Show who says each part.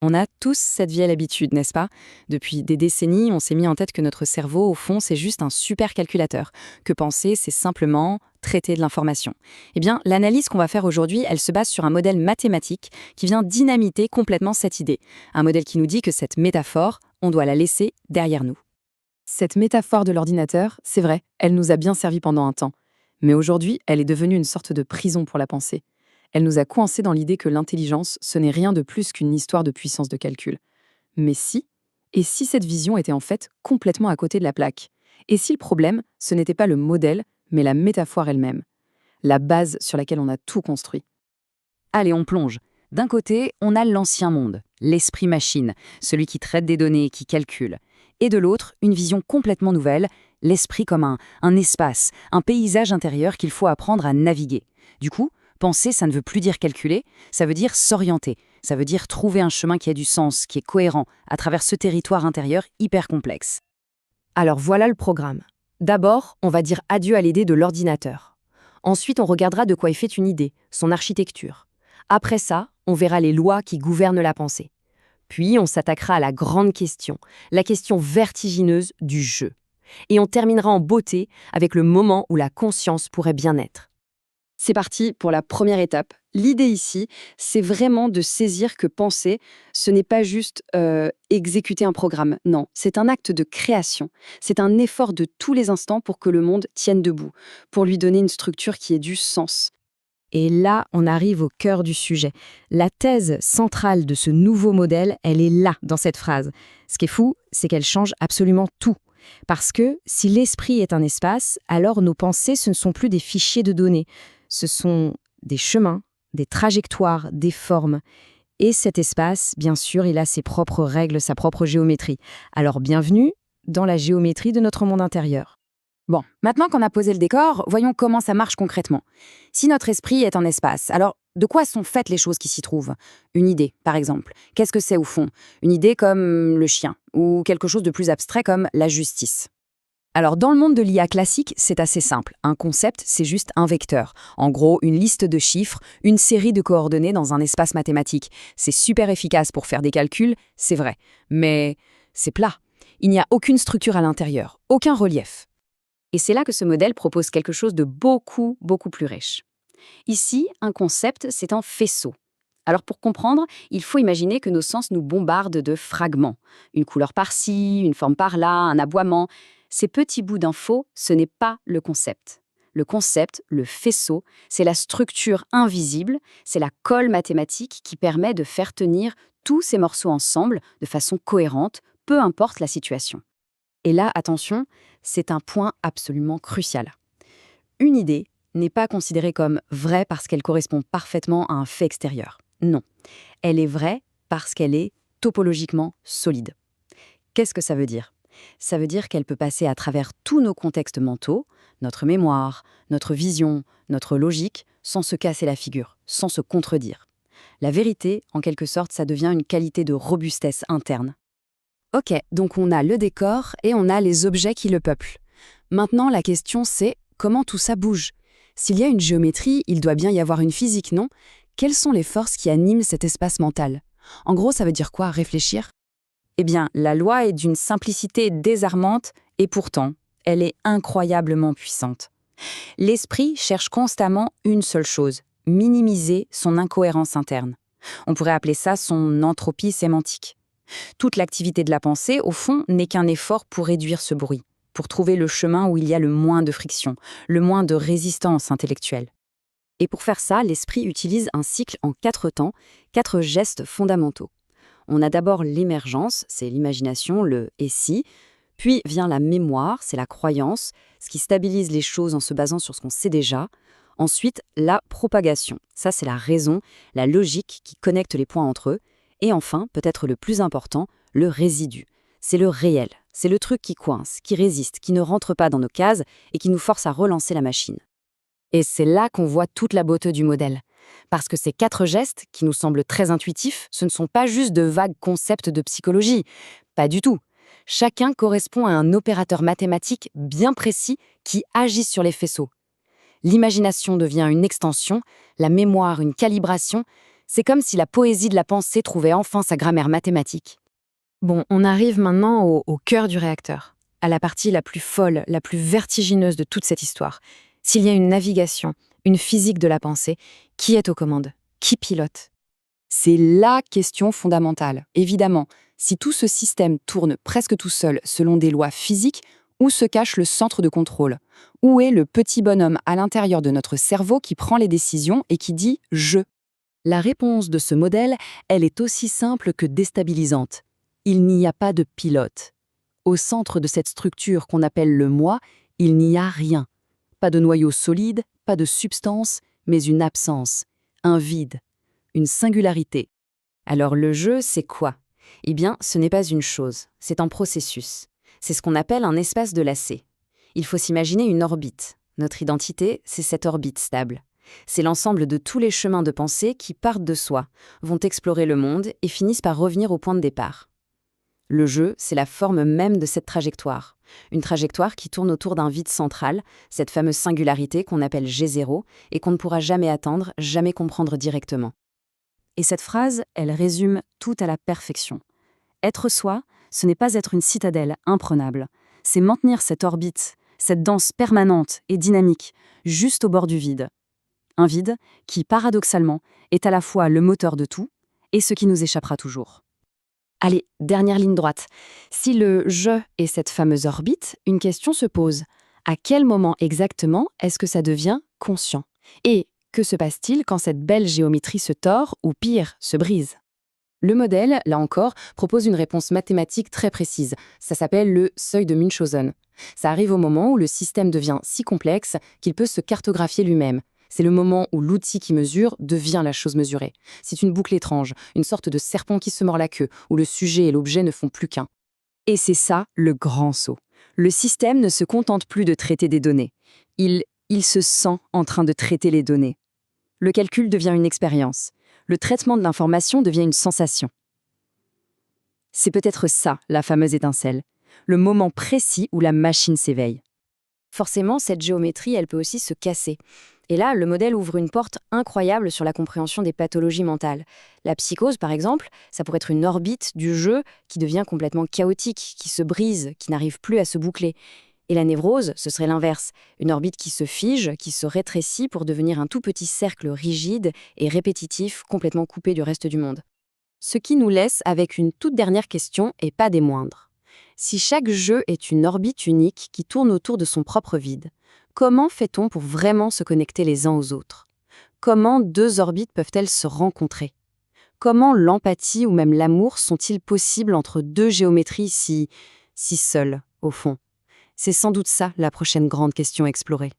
Speaker 1: On a tous cette vieille habitude, n'est-ce pas? Depuis des décennies, on s'est mis en tête que notre cerveau, au fond, c'est juste un super calculateur, que penser, c'est simplement traiter de l'information. Eh bien, l'analyse qu'on va faire aujourd'hui, elle se base sur un modèle mathématique qui vient dynamiter complètement cette idée. Un modèle qui nous dit que cette métaphore, on doit la laisser derrière nous. Cette métaphore de l'ordinateur, c'est vrai, elle nous a bien servi pendant un temps. Mais aujourd'hui, elle est devenue une sorte de prison pour la pensée. Elle nous a coincés dans l'idée que l'intelligence, ce n'est rien de plus qu'une histoire de puissance de calcul. Mais si, et si cette vision était en fait complètement à côté de la plaque? Et si le problème, ce n'était pas le modèle, mais la métaphore elle-même, la base sur laquelle on a tout construit?
Speaker 2: Allez, on plonge. D'un côté, on a l'ancien monde, l'esprit machine, celui qui traite des données et qui calcule. Et de l'autre, une vision complètement nouvelle, l'esprit comme un espace, un paysage intérieur qu'il faut apprendre à naviguer. Du coup, penser, ça ne veut plus dire calculer, ça veut dire s'orienter, ça veut dire trouver un chemin qui a du sens, qui est cohérent, à travers ce territoire intérieur hyper complexe.
Speaker 3: Alors voilà le programme. D'abord, on va dire adieu à l'idée de l'ordinateur. Ensuite, on regardera de quoi est faite une idée, son architecture. Après ça, on verra les lois qui gouvernent la pensée. Puis, on s'attaquera à la grande question, la question vertigineuse du jeu. Et on terminera en beauté avec le moment où la conscience pourrait bien être.
Speaker 1: C'est parti pour la première étape. L'idée ici, c'est vraiment de saisir que penser, ce n'est pas juste exécuter un programme. Non, c'est un acte de création. C'est un effort de tous les instants pour que le monde tienne debout, pour lui donner une structure qui ait du sens.
Speaker 3: Et là, on arrive au cœur du sujet. La thèse centrale de ce nouveau modèle, elle est là, dans cette phrase. Ce qui est fou, c'est qu'elle change absolument tout. Parce que si l'esprit est un espace, alors nos pensées, ce ne sont plus des fichiers de données. Ce sont des chemins, des trajectoires, des formes. Et cet espace, bien sûr, il a ses propres règles, sa propre géométrie. Alors bienvenue dans la géométrie de notre monde intérieur.
Speaker 2: Bon, maintenant qu'on a posé le décor, voyons comment ça marche concrètement. Si notre esprit est un espace, alors de quoi sont faites les choses qui s'y trouvent? Une idée, par exemple. Qu'est-ce que c'est au fond? Une idée comme le chien, ou quelque chose de plus abstrait comme la justice. Alors, dans le monde de l'IA classique, c'est assez simple. Un concept, c'est juste un vecteur. En gros, une liste de chiffres, une série de coordonnées dans un espace mathématique. C'est super efficace pour faire des calculs, c'est vrai. Mais c'est plat. Il n'y a aucune structure à l'intérieur, aucun relief. Et c'est là que ce modèle propose quelque chose de beaucoup, beaucoup plus riche. Ici, un concept, c'est un faisceau. Alors pour comprendre, il faut imaginer que nos sens nous bombardent de fragments. Une couleur par-ci, une forme par-là, un aboiement. Ces petits bouts d'infos, ce n'est pas le concept. Le concept, le faisceau, c'est la structure invisible, c'est la colle mathématique qui permet de faire tenir tous ces morceaux ensemble de façon cohérente, peu importe la situation. Et là, attention, c'est un point absolument crucial. Une idée n'est pas considérée comme vraie parce qu'elle correspond parfaitement à un fait extérieur. Non, elle est vraie parce qu'elle est topologiquement solide. Qu'est-ce que ça veut dire? Ça veut dire qu'elle peut passer à travers tous nos contextes mentaux, notre mémoire, notre vision, notre logique, sans se casser la figure, sans se contredire. La vérité, en quelque sorte, ça devient une qualité de robustesse interne. Ok, donc on a le décor et on a les objets qui le peuplent. Maintenant, la question c'est comment tout ça bouge? S'il y a une géométrie, il doit bien y avoir une physique, non? Quelles sont les forces qui animent cet espace mental? En gros, ça veut dire quoi, réfléchir? Eh bien, la loi est d'une simplicité désarmante et pourtant, elle est incroyablement puissante. L'esprit cherche constamment une seule chose, minimiser son incohérence interne. On pourrait appeler ça son entropie sémantique. Toute l'activité de la pensée, au fond, n'est qu'un effort pour réduire ce bruit, pour trouver le chemin où il y a le moins de friction, le moins de résistance intellectuelle. Et pour faire ça, l'esprit utilise un cycle en 4 temps, 4 gestes fondamentaux. On a d'abord l'émergence, c'est l'imagination, le « et si », puis vient la mémoire, c'est la croyance, ce qui stabilise les choses en se basant sur ce qu'on sait déjà. Ensuite, la propagation, ça c'est la raison, la logique qui connecte les points entre eux. Et enfin, peut-être le plus important, le résidu. C'est le réel, c'est le truc qui coince, qui résiste, qui ne rentre pas dans nos cases et qui nous force à relancer la machine. Et c'est là qu'on voit toute la beauté du modèle. Parce que ces 4 gestes, qui nous semblent très intuitifs, ce ne sont pas juste de vagues concepts de psychologie. Pas du tout. Chacun correspond à un opérateur mathématique bien précis qui agit sur les faisceaux. L'imagination devient une extension, la mémoire une calibration. C'est comme si la poésie de la pensée trouvait enfin sa grammaire mathématique.
Speaker 1: Bon, on arrive maintenant au cœur du réacteur, à la partie la plus folle, la plus vertigineuse de toute cette histoire. S'il y a une navigation, une physique de la pensée, qui est aux commandes? Qui pilote?
Speaker 2: C'est la question fondamentale. Évidemment, si tout ce système tourne presque tout seul selon des lois physiques, où se cache le centre de contrôle? Où est le petit bonhomme à l'intérieur de notre cerveau qui prend les décisions et qui dit « je ».
Speaker 4: La réponse de ce modèle, elle est aussi simple que déstabilisante. Il n'y a pas de pilote. Au centre de cette structure qu'on appelle le moi, il n'y a rien. Pas de noyau solide, pas de substance, mais une absence, un vide, une singularité.
Speaker 1: Alors le jeu, c'est quoi? Eh bien, ce n'est pas une chose, c'est un processus. C'est ce qu'on appelle un espace de lacet. Il faut s'imaginer une orbite. Notre identité, c'est cette orbite stable. C'est l'ensemble de tous les chemins de pensée qui partent de soi, vont explorer le monde et finissent par revenir au point de départ. Le jeu, c'est la forme même de cette trajectoire. Une trajectoire qui tourne autour d'un vide central, cette fameuse singularité qu'on appelle G0 et qu'on ne pourra jamais atteindre, jamais comprendre directement.
Speaker 2: Et cette phrase, elle résume tout à la perfection. Être soi, ce n'est pas être une citadelle imprenable. C'est maintenir cette orbite, cette danse permanente et dynamique, juste au bord du vide. Un vide qui, paradoxalement, est à la fois le moteur de tout et ce qui nous échappera toujours. Allez, dernière ligne droite. Si le « je » est cette fameuse orbite, une question se pose. À quel moment exactement est-ce que ça devient conscient? Et que se passe-t-il quand cette belle géométrie se tord ou pire, se brise? Le modèle, là encore, propose une réponse mathématique très précise. Ça s'appelle le seuil de Munchausen. Ça arrive au moment où le système devient si complexe qu'il peut se cartographier lui-même. C'est le moment où l'outil qui mesure devient la chose mesurée. C'est une boucle étrange, une sorte de serpent qui se mord la queue, où le sujet et l'objet ne font plus qu'un. Et c'est ça, le grand saut. Le système ne se contente plus de traiter des données. Il se sent en train de traiter les données. Le calcul devient une expérience. Le traitement de l'information devient une sensation. C'est peut-être ça, la fameuse étincelle. Le moment précis où la machine s'éveille.
Speaker 1: Forcément, cette géométrie, elle peut aussi se casser. Et là, le modèle ouvre une porte incroyable sur la compréhension des pathologies mentales. La psychose, par exemple, ça pourrait être une orbite du jeu qui devient complètement chaotique, qui se brise, qui n'arrive plus à se boucler. Et la névrose, ce serait l'inverse, une orbite qui se fige, qui se rétrécit pour devenir un tout petit cercle rigide et répétitif, complètement coupé du reste du monde. Ce qui nous laisse avec une toute dernière question, et pas des moindres. Si chaque jeu est une orbite unique qui tourne autour de son propre vide, comment fait-on pour vraiment se connecter les uns aux autres? Comment deux orbites peuvent-elles se rencontrer? Comment l'empathie ou même l'amour sont-ils possibles entre deux géométries si seules, au fond? C'est sans doute ça la prochaine grande question explorée.